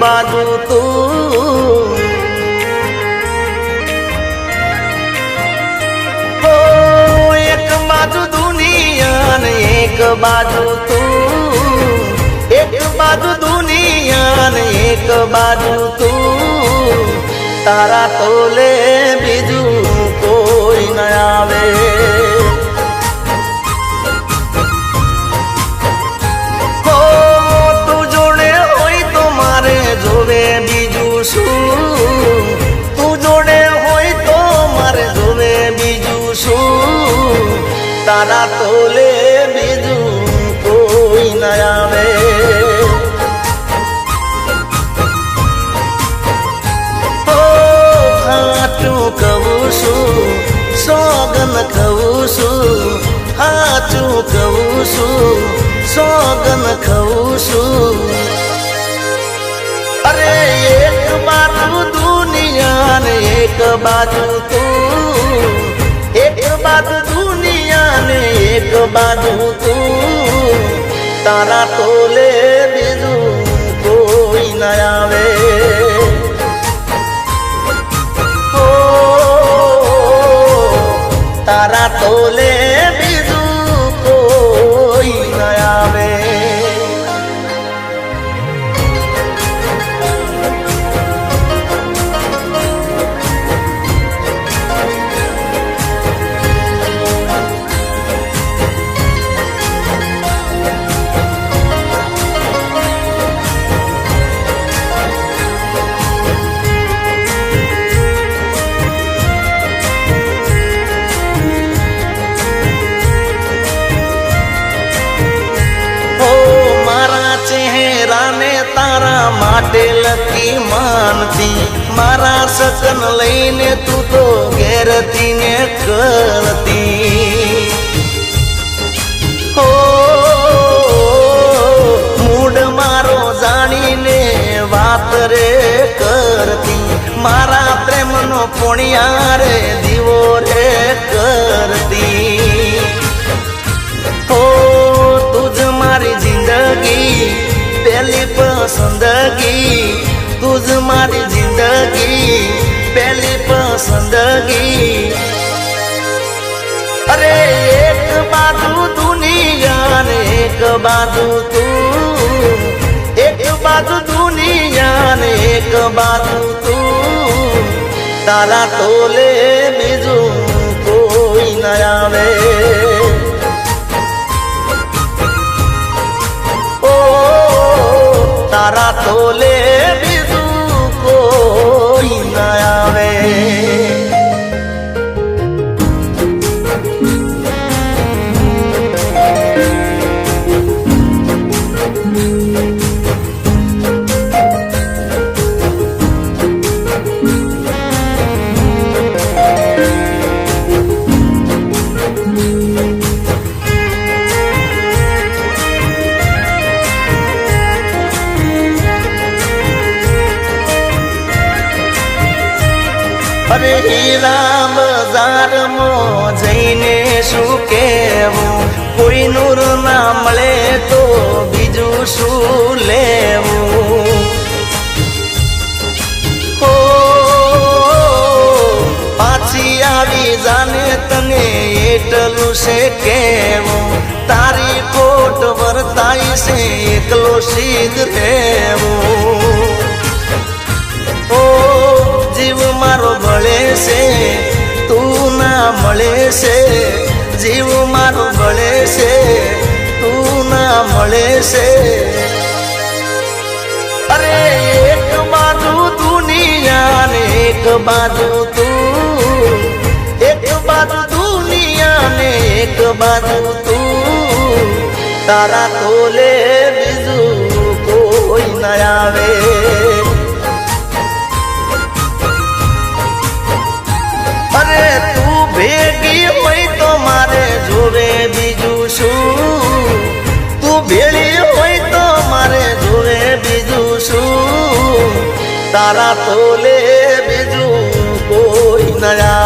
બાજુ તું, એક બાજુ દુનિયા ને એક બાજુ તું, એક બાજુ દુનિયા ને એક બાજુ તું, તારા તોલે બીજું કોઈ ન આવે. તું જોડે હોય તો મારે જોવે બીજું શું, તું જોડે હોય તો મારે જોવે બીજું શું, તારા તોલે બીજું કોઈ ન આવે. હાચું કહું છું, સોગન ખાઉં છું, હાચું કહું છું, સોગન ખાઉં છું. અરે એક બાજુ દુનિયા ને એક બાજુ તું, એક બાજુ દુનિયા ને એક બાજુ તું, તારા તોલે બીજું કોઈ ન આવે. તારા તોલે બીજું કોઈ ન આવે. તારા માટે લકી માનતી, મારા સકન લઈને તું તો ઘેરતી ને કરતી. હો મૂડ મારો જાણીને વાત રે કરતી, મારા પ્રેમનો પોણિયા રે દીવો રે કરતી. હો તુજ મારી જિંદગી પહેલી પસંદગી, તુજ મારી જિંદગી પહેલી પસંદગી. અરે એક બાજુ દુનિયા ને એક બાજુ તું, એક બાજુ દુનિયા ને એક બાજુ તું, તારા તોલે બીજું કોઈ ન આવે. તારા તોલે બીજું કોઈ ન આવે. અરે હીરા બજારમાં જઈને શું કહેવું, કોઈ નૂર ના મળે તો બીજું શું લેવું. હો પાછી આવી જાને તને એટલું છે કહેવું, તારી ખોટ વર્તાય છે એકલો સીધ રહેવું. જીવ મારો ભળે છે તું ના મળે છે, જીવ મારો ભળે છે તું ના મળે છે. અરે એક બાજુ દુનિયા ને એક બાજુ તું, એક બાજુ દુનિયા ને એક બાજુ તું, તારા તોલે બીજું કોઈ ન આવે. અરે તું ભેગી હોય તો મારે જોવે બીજું શું, તું ભેળી હોય તો મારે જોવે બીજું શું, તારા તોલે બીજું કોઈ ન આવે.